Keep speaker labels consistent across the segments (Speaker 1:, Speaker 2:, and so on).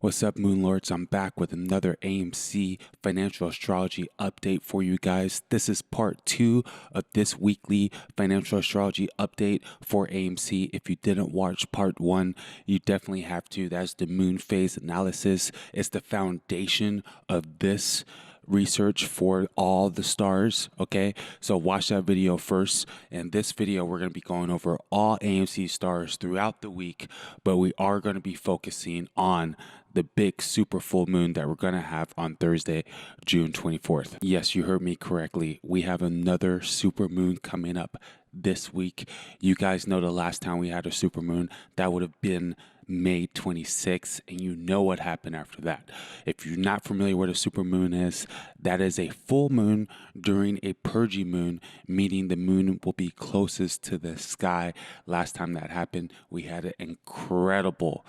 Speaker 1: What's up, Moon Lords? I'm back with another AMC financial astrology update for you guys. This is part 2 of this weekly financial astrology update for AMC. If you didn't watch part 1, you definitely have to. That's the moon phase analysis. It's the foundation of this research for all the stars. Okay, so watch that video first. In this video, we're going to be going over all AMC stars throughout the week, but we are going to be focusing on the big super full moon that we're going to have on Thursday, June 24th. Yes, you heard me correctly. We have another super moon coming up this week. You guys know the last time we had a super moon, that would have been May 26th, and you know what happened after that. If you're not familiar what a super moon is, that is a full moon during a purgy moon, meaning the moon will be closest to the sky. Last time that happened, we had an incredible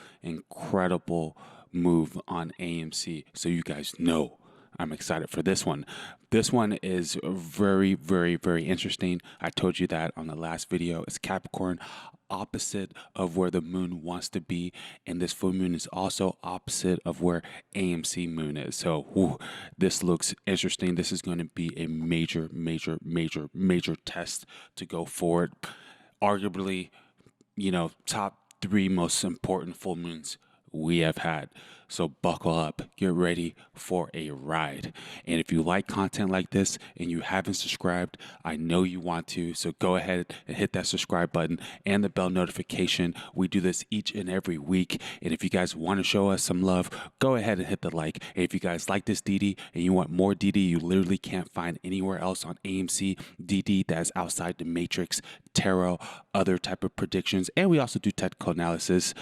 Speaker 1: move on AMC. So you guys know I'm excited for this one. This one is very interesting. I told you that on the last video. It's Capricorn, opposite of where the moon wants to be, and this full moon is also opposite of where AMC moon is. So this looks interesting. This is going to be a major test to go forward. Arguably, top 3 most important full moons we have had. So buckle up, get ready for a ride. And if you like content like this and you haven't subscribed, I know you want to, so go ahead and hit that subscribe button and the bell notification. We do this each and every week, and if you guys want to show us some love, go ahead and hit the like. And if you guys like this DD and you want more DD you literally can't find anywhere else on AMC, DD that is outside the matrix, tarot, other type of predictions, and we also do technical analysis,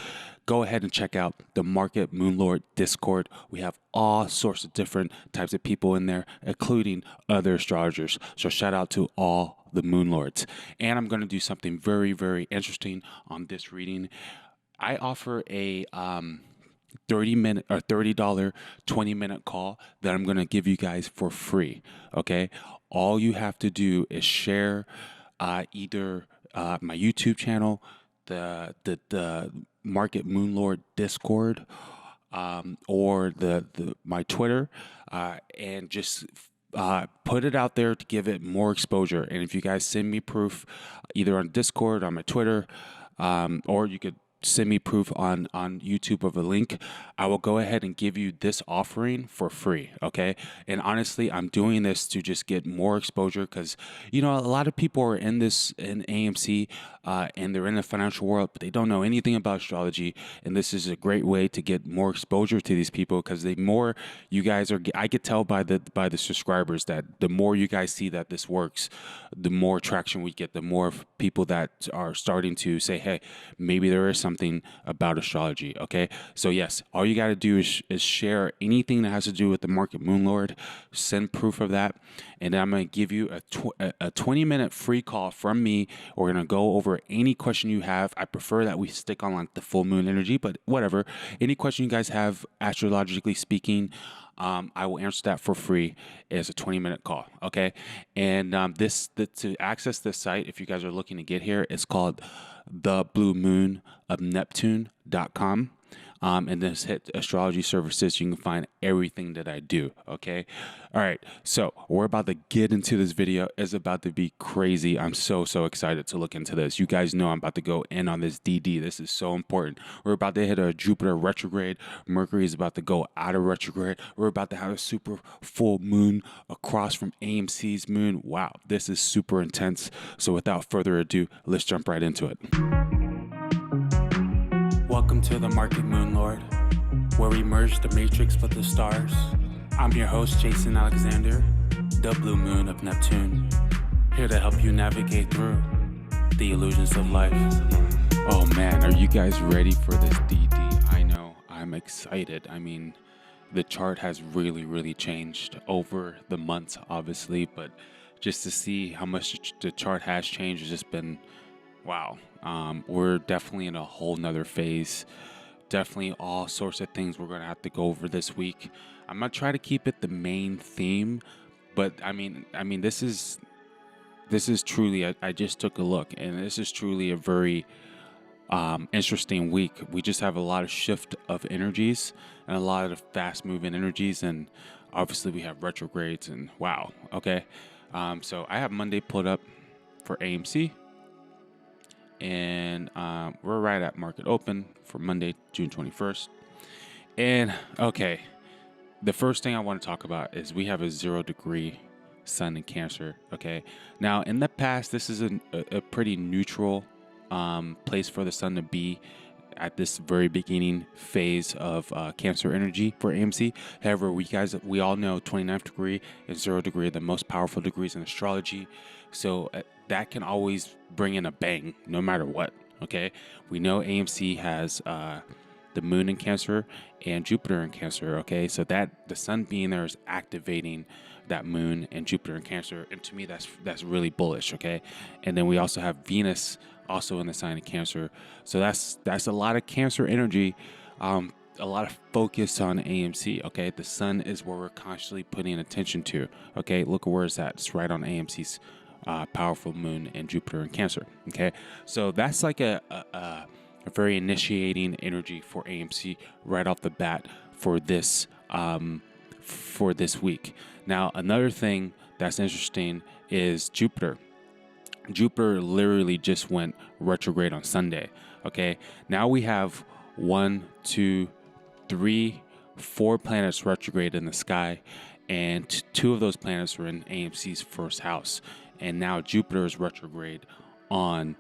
Speaker 1: go ahead and check out the Market Moonlord Discord. We have all sorts of different types of people in there, including other astrologers. So shout out to all the Moonlords. And I'm going to do something very interesting on this reading. I offer a $30 20-minute call that I'm going to give you guys for free. Okay, all you have to do is share either my YouTube channel, the Market Moonlord Discord, or my Twitter, and just put it out there to give it more exposure. And if you guys send me proof either on Discord, on my Twitter, or you could send me proof on YouTube of a link, I will go ahead and give you this offering for free. Okay, and honestly, I'm doing this to just get more exposure, because a lot of people are in AMC, and they're in the financial world, but they don't know anything about astrology. And this is a great way to get more exposure to these people, because the more you guys are, I could tell by the subscribers that the more you guys see that this works, the more traction we get, the more people that are starting to say, hey, maybe there is something about astrology. Okay, so yes, all you got to do is share anything that has to do with the Market Moonlord, send proof of that, and I'm going to give you a 20-minute free call from me. We're going to go over any question you have. I prefer that we stick on like the full moon energy, but whatever, any question you guys have astrologically speaking, I will answer that for free as a 20-minute call. Okay, and to access this site, if you guys are looking to get here, it's called thebluemoonofneptune.com. And then just hit Astrology Services. You can find everything that I do. Okay. All right. So we're about to get into this video. It's about to be crazy. I'm so excited to look into this. You guys know I'm about to go in on this DD. This is so important. We're about to hit a Jupiter retrograde. Mercury is about to go out of retrograde. We're about to have a super full moon across from AMC's moon. Wow. This is super intense. So without further ado, let's jump right into it. Welcome to the Market Moonlord, where we merge the matrix with the stars. I'm your host, Jason Alexander, the Blue Moon of Neptune, here to help you navigate through the illusions of life. Oh man, are you guys ready for this DD? I know, I'm excited. I mean, the chart has really changed over the months, obviously, but just to see how much the chart has changed has just been wow. We're definitely in a whole nother phase. Definitely all sorts of things we're going to have to go over this week. I'm going to try to keep it the main theme, but I mean, this is truly, I just took a look, and this is truly a very interesting week. We just have a lot of shift of energies and a lot of fast moving energies, and obviously we have retrogrades and wow. Okay. So I have Monday pulled up for AMC, and we're right at market open for Monday, June 21st. And okay, the first thing I want to talk about is we have a 0-degree sun in Cancer. Okay. Now in the past, this is a pretty neutral place for the sun to be at this very beginning phase of Cancer energy for AMC. However, we all know 29th degree and 0 degree are the most powerful degrees in astrology. So that can always bring in a bang no matter what. Okay. We know AMC has the moon in Cancer and Jupiter in Cancer. Okay. So that the sun being there is activating that moon and Jupiter in Cancer. And to me, that's really bullish. Okay. And then we also have Venus also in the sign of Cancer. So that's a lot of Cancer energy, a lot of focus on AMC. Okay. The sun is where we're constantly putting attention to. Okay. Look at where it's at. It's right on AMC's powerful moon and Jupiter in Cancer. Okay. So that's like a very initiating energy for AMC right off the bat for this week. Now, another thing that's interesting is Jupiter. Jupiter literally just went retrograde on Sunday. Okay. Now we have 1, 2, 3, 4 planets retrograde in the sky, and 2 of those planets are in AMC's first house. And now Jupiter is retrograde on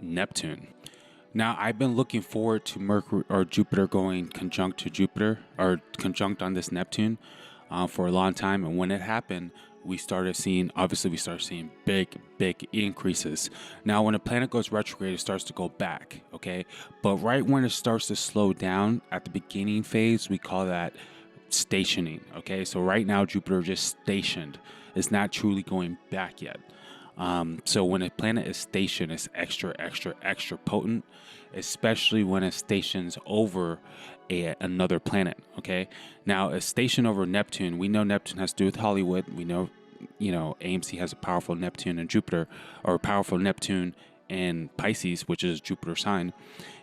Speaker 1: Neptune. Now, I've been looking forward to Mercury or Jupiter going conjunct to Jupiter or conjunct on this Neptune for a long time. And when it happened, we started seeing big increases. Now, when a planet goes retrograde, it starts to go back. Okay. But right when it starts to slow down at the beginning phase, we call that stationing. Okay. So right now, Jupiter just stationed. It's not truly going back yet. So when a planet is stationed, it's extra potent, especially when it stations over another planet. Okay. Now, a station over Neptune, we know Neptune has to do with Hollywood. We know, AMC has a powerful Neptune and Jupiter, or a powerful Neptune and Pisces, which is Jupiter sign.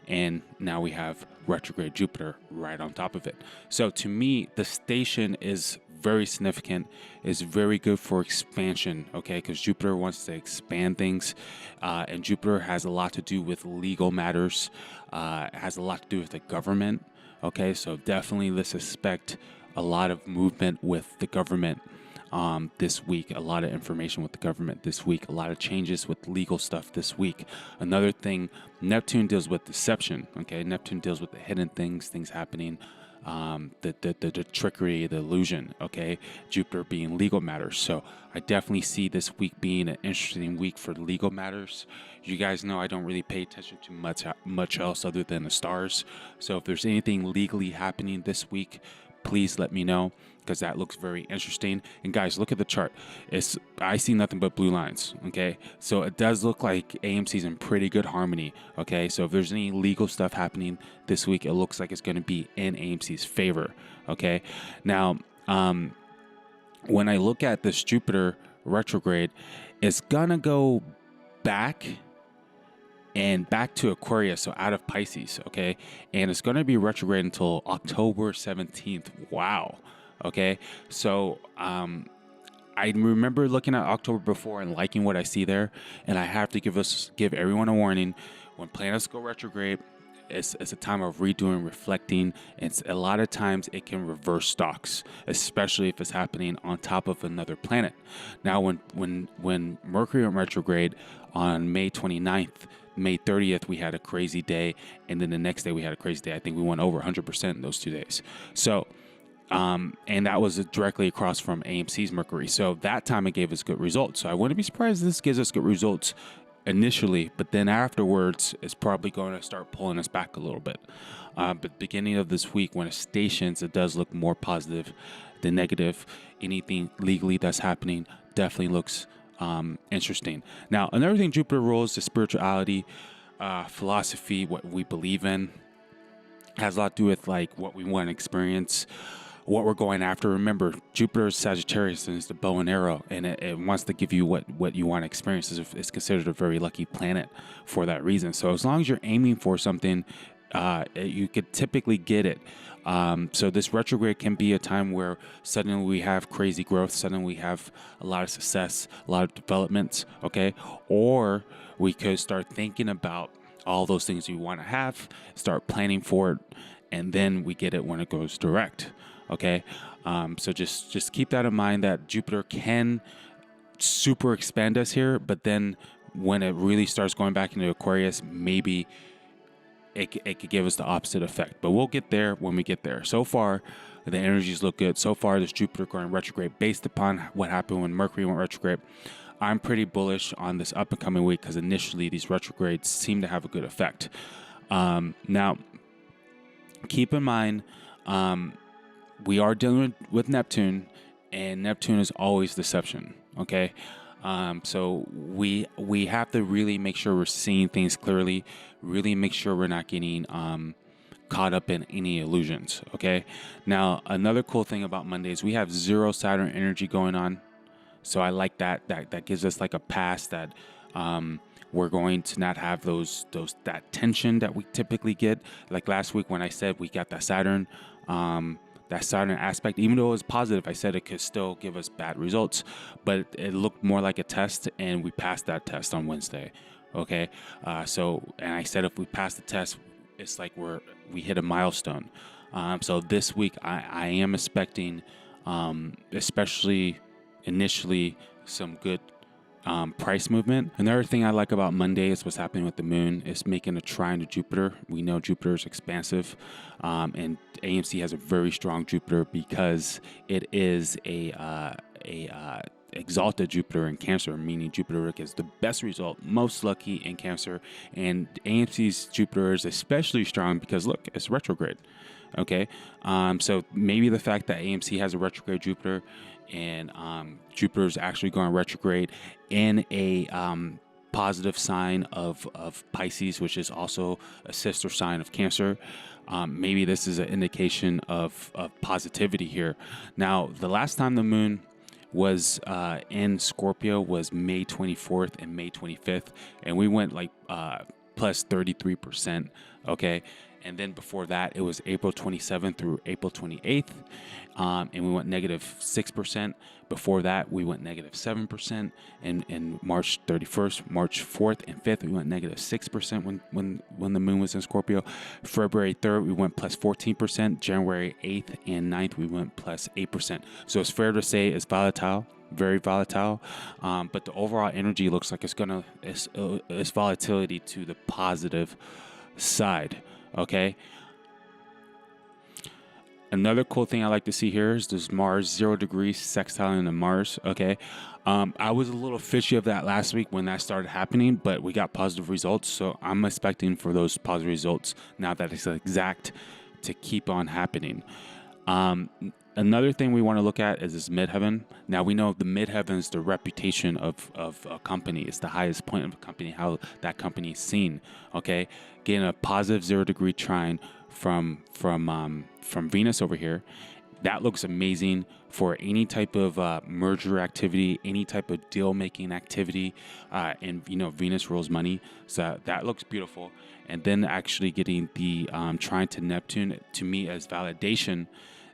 Speaker 1: And now we have retrograde Jupiter right on top of it. So to me, the station is very significant, is very good for expansion, okay? Because Jupiter wants to expand things, and Jupiter has a lot to do with legal matters, has a lot to do with the government, okay? So definitely let's expect a lot of movement with the government this week, a lot of information with the government this week, a lot of changes with legal stuff this week. Another thing, Neptune deals with deception, okay? Neptune deals with the hidden things happening, the trickery, the illusion, okay? Jupiter being legal matters. So I definitely see this week being an interesting week for legal matters. You guys know I don't really pay attention to much else other than the stars. So if there's anything legally happening this week, please let me know, because that looks very interesting. And guys, look at the chart. I see nothing but blue lines, okay? So it does look like AMC's in pretty good harmony, okay? So if there's any legal stuff happening this week, it looks like it's going to be in AMC's favor, okay? Now, when I look at this Jupiter retrograde, it's going to go back to Aquarius, so out of Pisces, okay? And it's going to be retrograde until October 17th. Wow. Okay. So, I remember looking at October before and liking what I see there. And I have to give everyone a warning. When planets go retrograde, it's a time of redoing, reflecting. It's a lot of times it can reverse stocks, especially if it's happening on top of another planet. Now, when Mercury went retrograde on May 29th, May 30th, we had a crazy day. And then the next day we had a crazy day. I think we went over 100% in those 2 days. So, and that was directly across from AMC's Mercury. So that time it gave us good results. So I wouldn't be surprised if this gives us good results initially, but then afterwards it's probably going to start pulling us back a little bit. But beginning of this week, when it stations, it does look more positive than negative. Anything legally that's happening definitely looks interesting. Now, another thing Jupiter rules is spirituality, philosophy, what we believe in. Has a lot to do with like what we want to experience. what we're going after. Remember, Jupiter is Sagittarius and it's the bow and arrow, and it wants to give you what you want to experience. It's considered a very lucky planet for that reason. So as long as you're aiming for something, you could typically get it. So this retrograde can be a time where suddenly we have crazy growth, suddenly we have a lot of success, a lot of developments, okay? Or we could start thinking about all those things you want to have, start planning for it, and then we get it when it goes direct, okay? So just keep that in mind, that Jupiter can super expand us here, but then when it really starts going back into Aquarius, maybe it could give us the opposite effect, but we'll get there when we get there. So far, the energies look good. So far, this Jupiter going retrograde, based upon what happened when Mercury went retrograde, I'm pretty bullish on this up and coming week, because initially these retrogrades seem to have a good effect. Now, keep in mind, we are dealing with Neptune, and Neptune is always deception, okay? So we have to really make sure we're seeing things clearly, really make sure we're not getting caught up in any illusions, okay? Now, another cool thing about Monday is we have 0 Saturn energy going on. So I like that. That gives us like a pass that we're going to not have that tension that we typically get. Like last week when I said we got that Saturn aspect, even though it was positive, I said it could still give us bad results, but it looked more like a test, and we passed that test on Wednesday. Okay, and I said if we pass the test, it's like we hit a milestone. So this week I am expecting, especially initially, some good price movement. Another thing I like about Monday is what's happening with the moon. It's making a trine to Jupiter. We know Jupiter is expansive, and AMC has a very strong Jupiter because it is a exalted Jupiter in Cancer, meaning Jupiter gets the best result, most lucky in Cancer. And AMC's Jupiter is especially strong because look, it's retrograde. Okay, so maybe the fact that AMC has a retrograde Jupiter, and Jupiter is actually going retrograde in a positive sign of Pisces, which is also a sister sign of Cancer. Maybe this is an indication of positivity here. Now, the last time the moon was in Scorpio was May 24th and May 25th, and we went like plus 33%. Okay. And then before that, it was April 27th through April 28th, and we went negative 6%. Before that, we went negative 7%. And March 31st, March 4th, and 5th, we went negative 6% when the moon was in Scorpio. February 3rd, we went plus 14%. January 8th and 9th, we went plus 8%. So it's fair to say it's volatile. Very volatile, but the overall energy looks like it's volatility to the positive side. Okay. Another cool thing I like to see here is this Mars 0 degrees sextiling to Mars. Okay. I was a little fishy of that last week when that started happening, but we got positive results. So I'm expecting for those positive results now that it's exact to keep on happening. Another thing we want to look at is this Midheaven. Now, we know the Midheaven is the reputation of a company. It's the highest point of a company, how that company is seen. Okay, getting a positive 0 degree trine from Venus over here. That looks amazing for any type of merger activity, any type of deal making activity, and Venus rules money, so that looks beautiful. And then actually getting the trine to Neptune, to me, as validation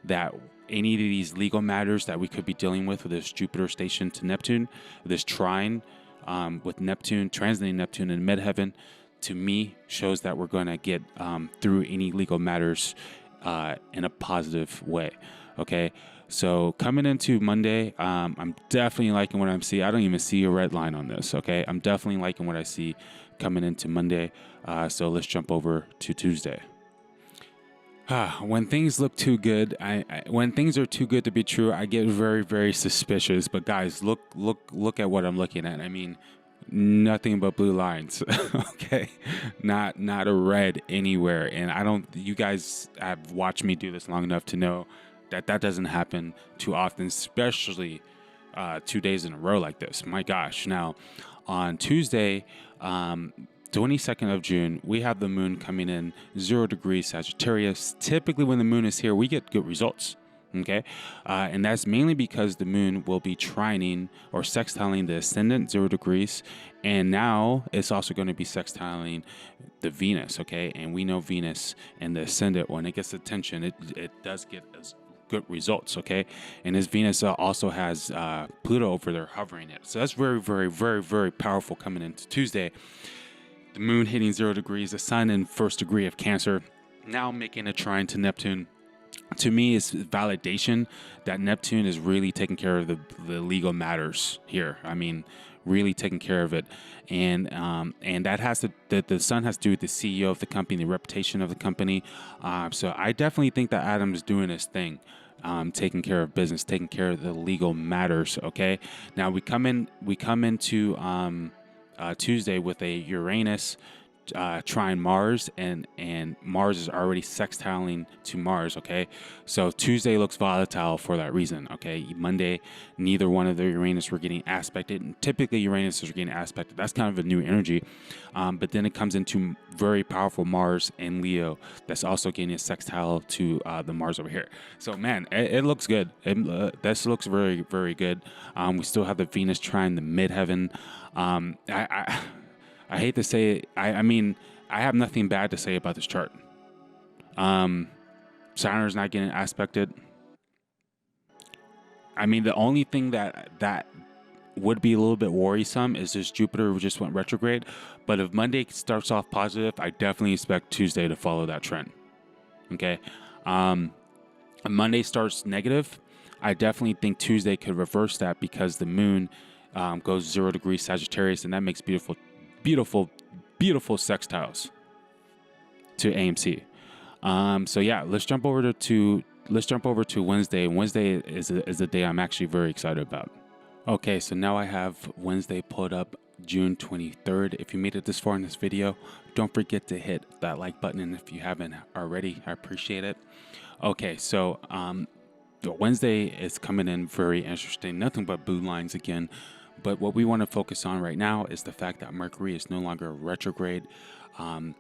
Speaker 1: that any of these legal matters that we could be dealing with this Jupiter station to Neptune, this trine with Neptune, translating Neptune in Midheaven, to me shows that we're going to get through any legal matters in a positive way. Okay, so coming into Monday, I'm definitely liking what I'm seeing. I don't even see a red line on this. Okay, I'm definitely liking what I see coming into Monday. So let's jump over to Tuesday. When things look too good, when things are too good to be true, I get very, very suspicious. But guys, look at what I'm looking at. I mean, nothing but blue lines. Okay, not a red anywhere. And you guys have watched me do this long enough to know that doesn't happen too often, especially 2 days in a row like this. My gosh. Now, on Tuesday, 22nd of June, we have the moon coming in 0 degrees Sagittarius. Typically when the moon is here, we get good results. Okay, and that's mainly because the moon will be trining or sextiling the ascendant 0 degrees, and now it's also going to be sextiling the Venus. Okay, and we know Venus and the ascendant, when it gets attention, it does get us good results. Okay, and this Venus also has Pluto over there hovering it, so that's very, very, very, very powerful coming into Tuesday. The moon hitting 0 degrees, the sun in first degree of Cancer, now making a trine to Neptune. To me, it's validation that Neptune is really taking care of the legal matters here. I mean, really taking care of it, and that has to the sun has to do with the CEO of the company, the reputation of the company. So I definitely think that Adam's doing his thing, taking care of business, taking care of the legal matters. Okay, now we come into Tuesday with a Uranus trine Mars, and Mars is already sextiling to Mars. Okay, so Tuesday looks volatile for that reason. Okay, Monday, neither one of the Uranus were getting aspected, and typically Uranus is getting aspected. That's kind of a new energy, but then it comes into very powerful Mars and Leo that's also getting a sextile to the Mars over here. So man, it looks good. This looks very, very good. We still have the Venus trine the midheaven. I hate to say it. I mean, I have nothing bad to say about this chart. Saturn's not getting aspected. I mean, the only thing that would be a little bit worrisome is this Jupiter just went retrograde. But if Monday starts off positive, I definitely expect Tuesday to follow that trend. Okay. If Monday starts negative, I definitely think Tuesday could reverse that, because the moon goes 0 degrees Sagittarius, and that makes beautiful sextiles to AMC. So yeah, let's jump over to Wednesday. Wednesday is a day I'm actually very excited about. Okay, so now I have Wednesday pulled up, June 23rd. If you made it this far in this video, don't forget to hit that like button, and if you haven't already, I appreciate it. Okay, so Wednesday is coming in very interesting. Nothing but blue lines again. But what we want to focus on right now is the fact that Mercury is no longer retrograde. And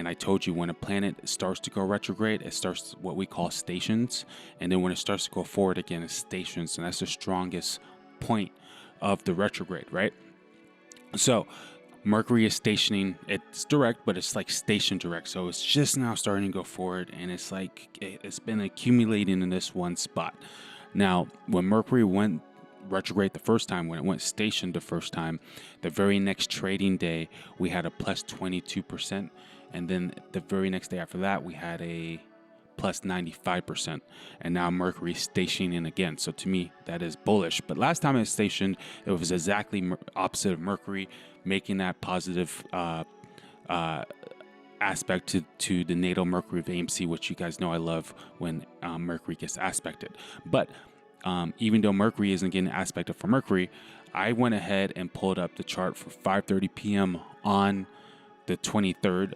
Speaker 1: I told you, when a planet starts to go retrograde, it starts what we call stations. And then when it starts to go forward again, it's stations. And that's the strongest point of the retrograde, right? So Mercury is stationing. It's direct, but it's like station direct. So it's just now starting to go forward. And it's like it's been accumulating in this one spot. Now, when Mercury went retrograde the first time, when it went station the first time, the very next trading day we had a plus 22%, and then the very next day after that we had a plus 95%, and now Mercury stationing again. So to me, that is bullish. But last time it stationed, it was exactly opposite of Mercury, making that positive aspect to the natal Mercury of AMC, which you guys know I love when Mercury gets aspected. But even though Mercury isn't getting aspected for Mercury, I went ahead and pulled up the chart for 5:30 p.m. on the 23rd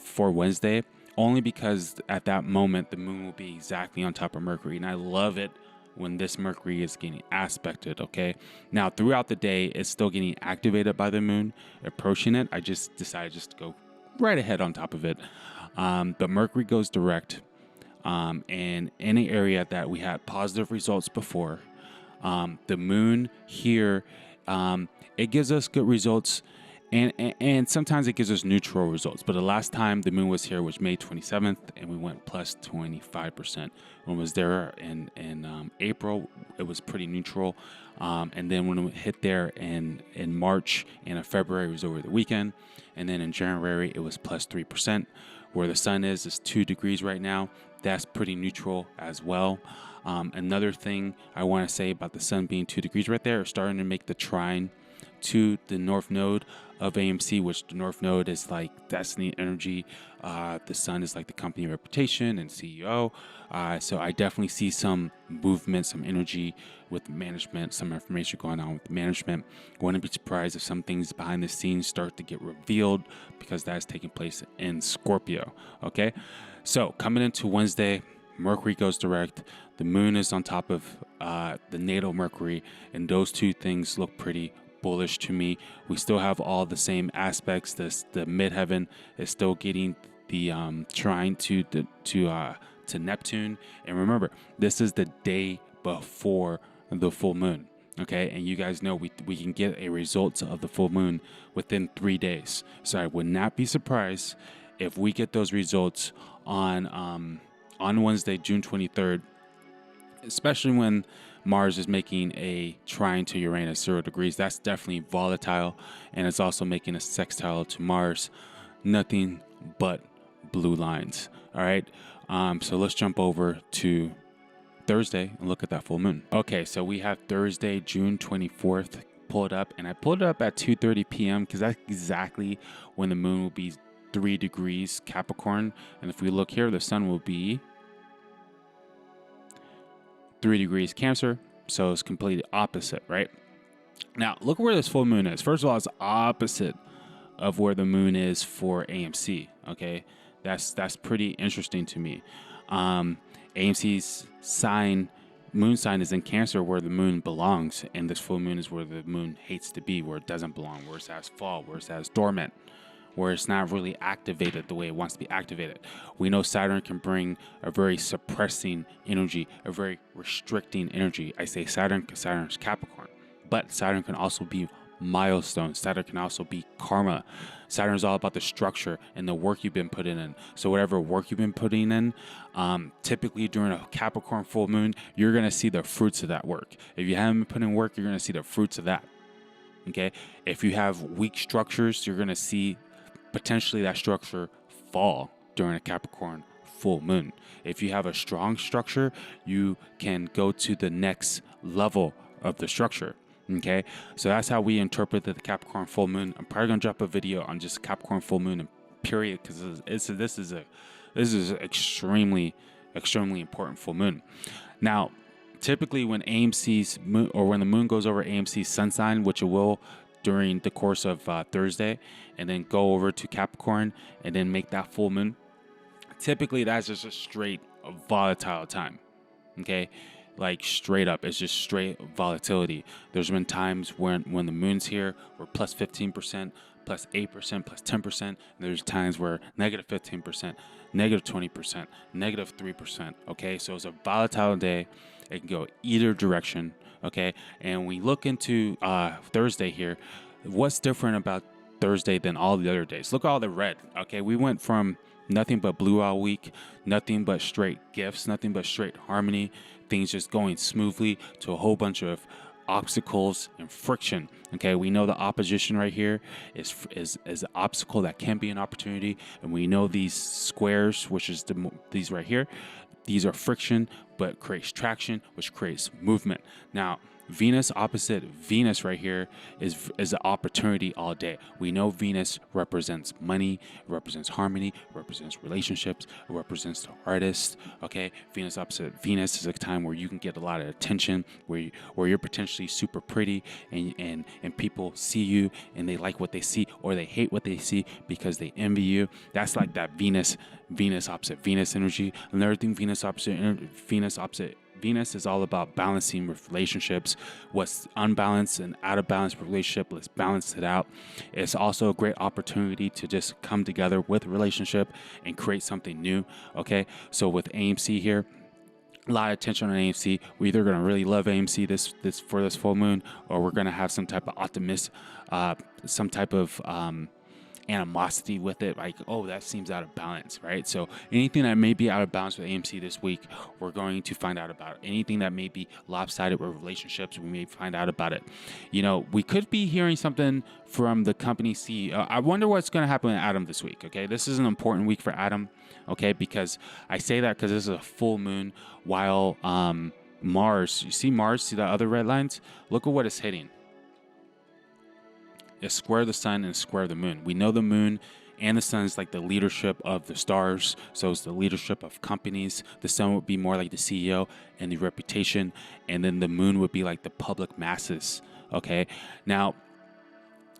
Speaker 1: for Wednesday, only because at that moment the moon will be exactly on top of Mercury, and I love it when this Mercury is getting aspected. Okay, now throughout the day it's still getting activated by the moon approaching it. I just decided to go right ahead on top of it, but Mercury goes direct. And any area that we had positive results before, the moon here, it gives us good results, and sometimes it gives us neutral results. But the last time the moon was here was May 27th, and we went plus 25%. When it was there in April, it was pretty neutral, and then when it hit there in March and in February, it was over the weekend, and then in January it was plus 3%. Where the sun is 2 degrees right now. That's pretty neutral as well. Another thing I want to say about the sun being 2 degrees right there is starting to make the trine to the north node of AMC, which the north node is like destiny energy. The sun is like the company reputation and CEO. So I definitely see some movement, some energy with management, some information going on with management. I wouldn't be surprised if some things behind the scenes start to get revealed, because that's taking place in Scorpio. Okay, so coming into Wednesday, Mercury goes direct. The moon is on top of the natal Mercury, and those two things look pretty bullish to me. We still have all the same aspects. The midheaven is still getting the trine to to Neptune. And remember, this is the day before the full moon. Okay, and you guys know we can get a result of the full moon within 3 days. So I would not be surprised if we get those results on Wednesday, June 23rd, especially when Mars is making a trine to Uranus, 0 degrees. That's definitely volatile, and it's also making a sextile to Mars. Nothing but blue lines. All right, so let's jump over to Thursday and look at that full moon. Okay, so we have Thursday, June 24th pulled up, and I pulled it up at 2:30 p.m. because that's exactly when the moon will be 3 degrees Capricorn. And if we look here, the sun will be 3 degrees Cancer, so it's completely opposite, right? Now, look where this full moon is. First of all, it's opposite of where the moon is for AMC, okay? That's pretty interesting to me. AMC's moon sign is in Cancer, where the moon belongs, and this full moon is where the moon hates to be, where it doesn't belong, where it's as fall, where it's as dormant, where it's not really activated the way it wants to be activated. We know Saturn can bring a very suppressing energy, a very restricting energy. I say Saturn because Saturn is Capricorn, but Saturn can also be milestones. Saturn can also be karma. Saturn is all about the structure and the work you've been putting in. So whatever work you've been putting in, typically during a Capricorn full moon, you're going to see the fruits of that work. If you haven't been putting in work, you're going to see the fruits of that. Okay. If you have weak structures, you're going to see potentially that structure fall during a Capricorn full moon. If you have a strong structure, you can go to the next level of the structure. Okay, so that's how we interpret the Capricorn full moon. I'm probably gonna drop a video on just Capricorn full moon and period, because this is extremely important full moon. Now, typically when AMC's moon, or when the moon goes over AMC's sun sign, which it will during the course of Thursday, and then go over to Capricorn and then make that full moon, typically that's just a straight volatile time. Okay, like straight up, it's just straight volatility. There's been times when the moon's here, we're plus 15%, plus 8%, plus 10%. And there's times where negative 15%, negative 20%, negative 3%. Okay, so it's a volatile day. It can go either direction. Okay, and we look into Thursday here. What's different about Thursday than all the other days? Look at all the red. Okay, we went from nothing but blue all week, nothing but straight gifts, nothing but straight harmony, things just going smoothly, to a whole bunch of obstacles and friction. Okay, we know the opposition right here is an obstacle that can be an opportunity, and we know these squares, which is these right here, these are friction, but creates traction, which creates movement. Now, Venus opposite Venus right here is an opportunity all day. We know Venus represents money, represents harmony, represents relationships, represents the artist. Okay, Venus opposite Venus is a time where you can get a lot of attention, where you're potentially super pretty, and people see you and they like what they see, or they hate what they see because they envy you. That's like that Venus opposite Venus energy. Another thing, Venus opposite Venus is all about balancing with relationships. What's unbalanced and out of balance relationship, let's balance it out. It's also a great opportunity to just come together with a relationship and create something new. Okay, so with AMC here, a lot of attention on AMC. We're either going to really love AMC this for this full moon, or we're going to have some type of some type of animosity with it, like, oh, that seems out of balance, right? So anything that may be out of balance with AMC this week, we're going to find out about it. Anything that may be lopsided with relationships, we may find out about it. You know, we could be hearing something from the company CEO. I wonder what's going to happen with Adam this week. Okay, this is an important week for Adam. Okay, because I say that because this is a full moon, while Mars, you see the other red lines? Look at what it's hitting. It's square the sun and square the moon. We know the moon and the sun is like the leadership of the stars, so it's the leadership of companies. The sun would be more like the CEO and the reputation, and then the moon would be like the public masses. Okay, now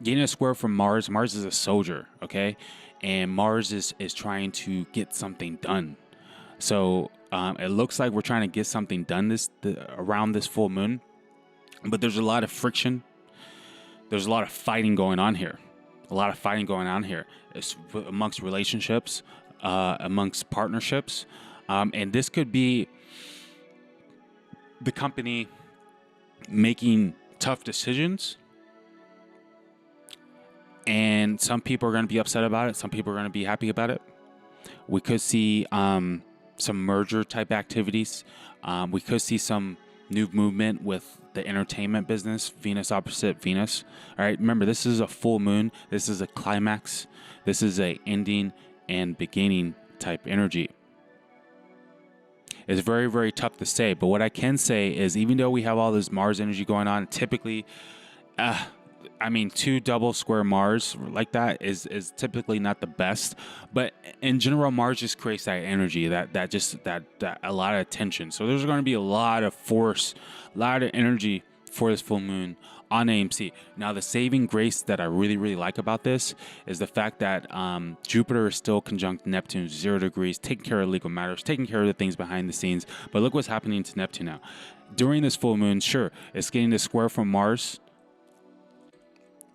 Speaker 1: getting a square from Mars is a soldier. Okay, and Mars is trying to get something done. So it looks like we're trying to get something done around this full moon, but there's a lot of friction. There's a lot of fighting going on here. It's amongst relationships, amongst partnerships. And this could be the company making tough decisions. And some people are going to be upset about it. Some people are going to be happy about it. We could see some merger type activities. We could see some new movement with the entertainment business, Venus opposite Venus. All right, remember, this is a full moon. This is a climax. This is a ending and beginning type energy. It's very, very tough to say. But what I can say is, even though we have all this Mars energy going on, typically, two double square Mars like that is typically not the best. But in general, Mars just creates that energy, that a lot of tension. So there's going to be a lot of force, a lot of energy for this full moon on AMC. Now, the saving grace that I really, really like about this is the fact that Jupiter is still conjunct Neptune, 0 degrees, taking care of legal matters, taking care of the things behind the scenes. But look what's happening to Neptune now. During this full moon, sure, it's getting the square from Mars.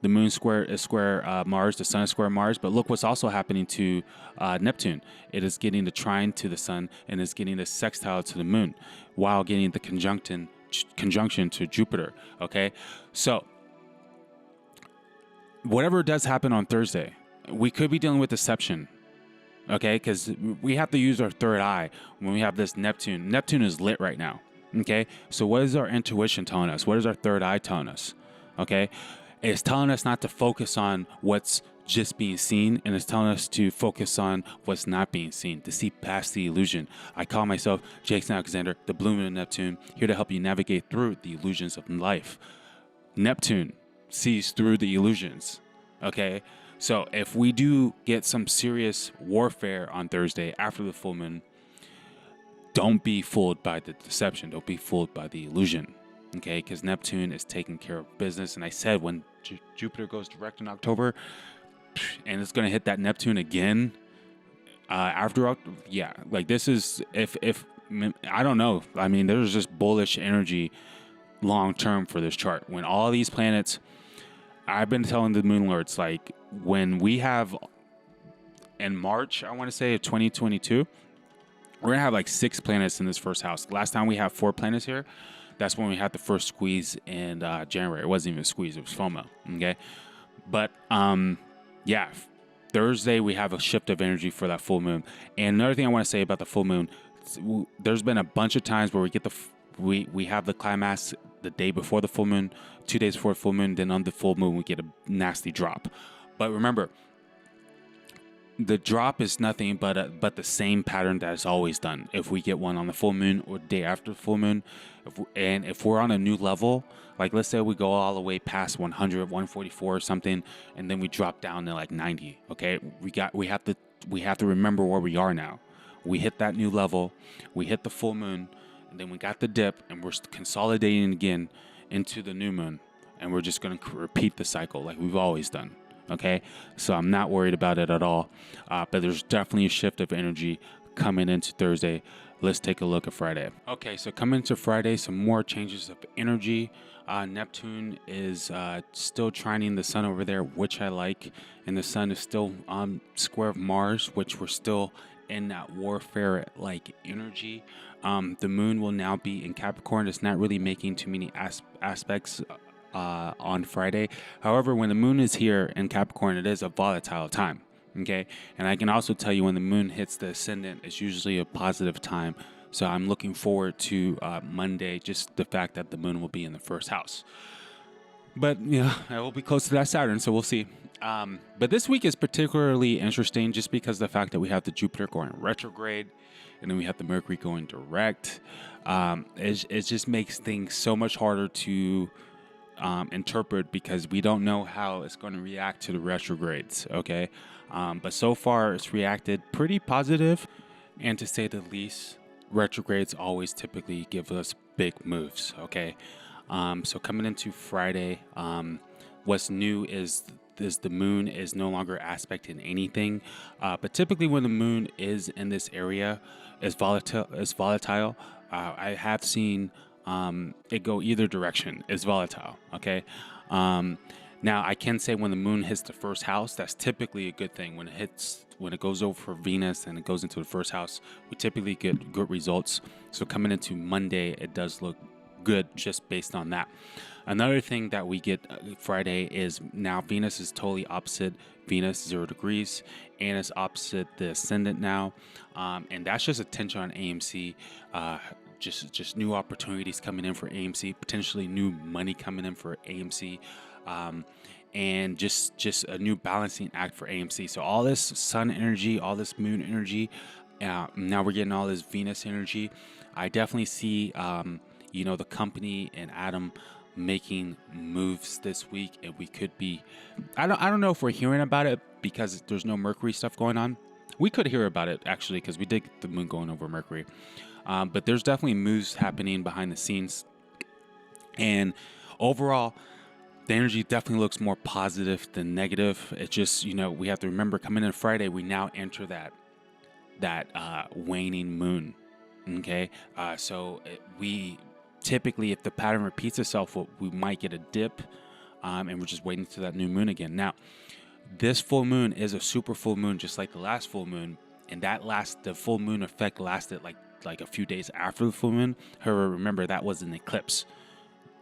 Speaker 1: The moon is square Mars, the sun is square Mars, but look what's also happening to Neptune. It is getting the trine to the sun and is getting the sextile to the moon while getting the conjunction to Jupiter. Okay, so whatever does happen on Thursday, we could be dealing with deception. Okay, because we have to use our third eye when we have this Neptune. Neptune is lit right now. Okay, so what is our intuition telling us? What is our third eye telling us? Okay. It's telling us not to focus on what's just being seen, and it's telling us to focus on what's not being seen, to see past the illusion. I call myself Jason Alexander, the Blue Moon of Neptune, here to help you navigate through the illusions of life. Neptune sees through the illusions, okay? So if we do get some serious warfare on Thursday after the full moon, don't be fooled by the deception. Don't be fooled by the illusion. Okay, because Neptune is taking care of business. And I said when Jupiter goes direct in October, and it's going to hit that Neptune again after, yeah, like this is, if I don't know. I mean, there's just bullish energy long term for this chart. When all these planets, I've been telling the moon lords, like when we have in March, I want to say of 2022, we're going to have like 6 planets in this first house. Last time we had 4 planets here. That's when we had the first squeeze in January. It wasn't even a squeeze, it was FOMO. Okay. But yeah, Thursday we have a shift of energy for that full moon. And another thing I want to say about the full moon, there's been a bunch of times where we get we have the climax the day before the full moon, 2 days before the full moon, then on the full moon we get a nasty drop. But remember, the drop is nothing but the same pattern that is always done. If we get one on the full moon or day after the full moon, if we're on a new level, like let's say we go all the way past 100, 144 or something, and then we drop down to like 90. Okay, we have to remember where we are now. We hit that new level, we hit the full moon, and then we got the dip, and we're consolidating again into the new moon, and we're just going to repeat the cycle like we've always done. Okay, so I'm not worried about it at all. But there's definitely a shift of energy coming into Thursday. Let's take a look at Friday. Okay, so coming into Friday, some more changes of energy. Neptune is still trining the sun over there, which I like. And the sun is still square of Mars, which we're still in that warfare-like energy. The moon will now be in Capricorn. It's not really making too many aspects on Friday. However, when the moon is here in Capricorn, it is a volatile time. Okay, and I can also tell you when the moon hits the ascendant, it's usually a positive time. So I'm looking forward to Monday, just the fact that the moon will be in the first house. But yeah, I will be close to that Saturn, so we'll see. But this week is particularly interesting just because of the fact that we have the Jupiter going retrograde, and then we have the Mercury going direct. It just makes things so much harder to interpret because we don't know how it's going to react to the retrogrades. Okay, but so far it's reacted pretty positive, and to say the least, retrogrades always typically give us big moves. Okay, so coming into Friday, what's new is the moon is no longer aspecting anything, but typically when the moon is in this area, it's volatile. I have seen it go either direction. It's volatile. Okay. Now I can say when the moon hits the first house, that's typically a good thing. When it hits when it goes over for Venus and it goes into the first house, we typically get good results. So coming into Monday, it does look good just based on that. Another thing that we get Friday is now Venus is totally opposite Venus, 0 degrees, and it's opposite the ascendant now. And that's just attention on AMC. Just new opportunities coming in for AMC, potentially new money coming in for AMC. And just a new balancing act for AMC. So all this sun energy, all this moon energy, now we're getting all this Venus energy. I definitely see, the company and Adam making moves this week, and we could be, I don't know if we're hearing about it because there's no Mercury stuff going on. We could hear about it actually because we did get the moon going over Mercury. But there's definitely moves happening behind the scenes. And overall, the energy definitely looks more positive than negative. It's just, we have to remember coming in Friday, we now enter that waning moon. Okay. We typically, if the pattern repeats itself, we might get a dip. And we're just waiting to that new moon again. Now, this full moon is a super full moon, just like the last full moon. And the full moon effect lasted like a few days after the full moon. However, remember that was an eclipse.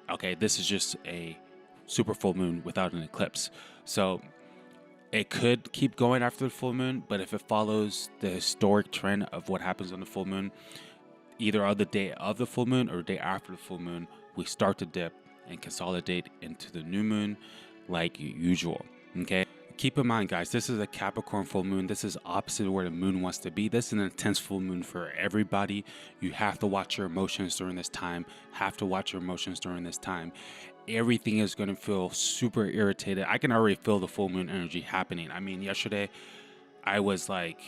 Speaker 1: Okay. This is just a super full moon without an eclipse. So it could keep going after the full moon, but if it follows the historic trend of what happens on the full moon, either on the day of the full moon or the day after the full moon, we start to dip and consolidate into the new moon like usual. Okay. Keep in mind, guys, this is a Capricorn full moon. This is opposite of where the moon wants to be. This is an intense full moon for everybody. You have to watch your emotions during this time. Everything is going to feel super irritated. I can already feel the full moon energy happening. I mean, yesterday I was like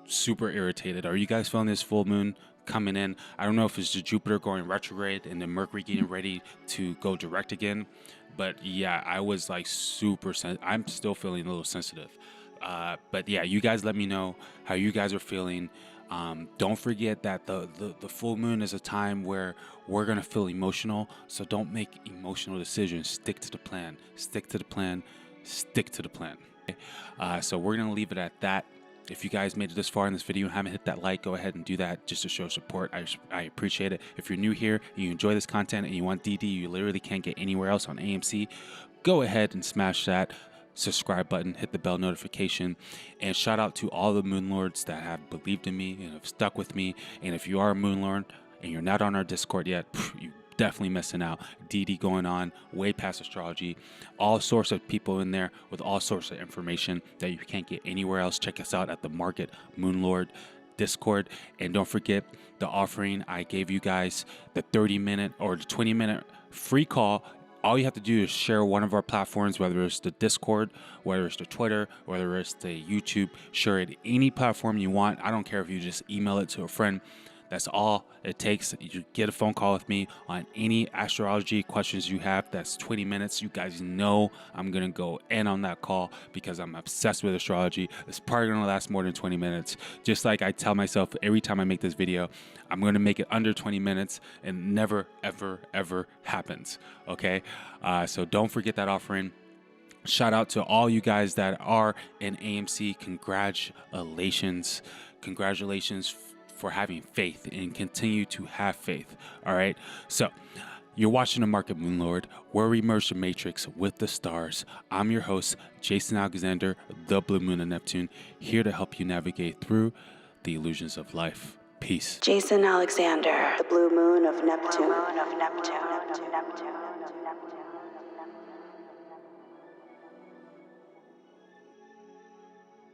Speaker 1: super irritated. Are you guys feeling this full moon coming in? I don't know if it's the Jupiter going retrograde and the Mercury getting ready to go direct again. But yeah, I was like I'm still feeling a little sensitive. But yeah, you guys let me know how you guys are feeling. Don't forget that the full moon is a time where we're going to feel emotional. So don't make emotional decisions. Stick to the plan. Okay? So we're going to leave it at that. If you guys made it this far in this video and haven't hit that like, go ahead and do that just to show support. I appreciate it. If you're new here and you enjoy this content and you want DD you literally can't get anywhere else on AMC, go ahead and smash that subscribe button, hit the bell notification, and shout out to all the moon lords that have believed in me and have stuck with me. And if you are a moon lord and you're not on our Discord yet, you definitely missing out. DD going on way past astrology, all sorts of people in there with all sorts of information that you can't get anywhere else. Check us out at the Market Moon Lord Discord, and don't forget the offering I gave you guys, the 30-minute or the 20-minute free call. All you have to do is share one of our platforms, whether it's the Discord, whether it's the Twitter, whether it's the YouTube. Share it any platform you want. I don't care if you just email it to a friend. That's all it takes. You get a phone call with me on any astrology questions you have. That's 20 minutes. You guys know I'm going to go in on that call because I'm obsessed with astrology. It's probably going to last more than 20 minutes. Just like I tell myself every time I make this video, I'm going to make it under 20 minutes, and never, ever, ever happens. Okay? So don't forget that offering. Shout out to all you guys that are in AMC. Congratulations for having faith, and continue to have faith. All right. So you're watching the Market Moon Lord, where we merge the matrix with the stars. I'm your host, Jason Alexander, the Blue Moon of Neptune, here to help you navigate through the illusions of life. Peace.
Speaker 2: Jason Alexander, the Blue Moon of Neptune.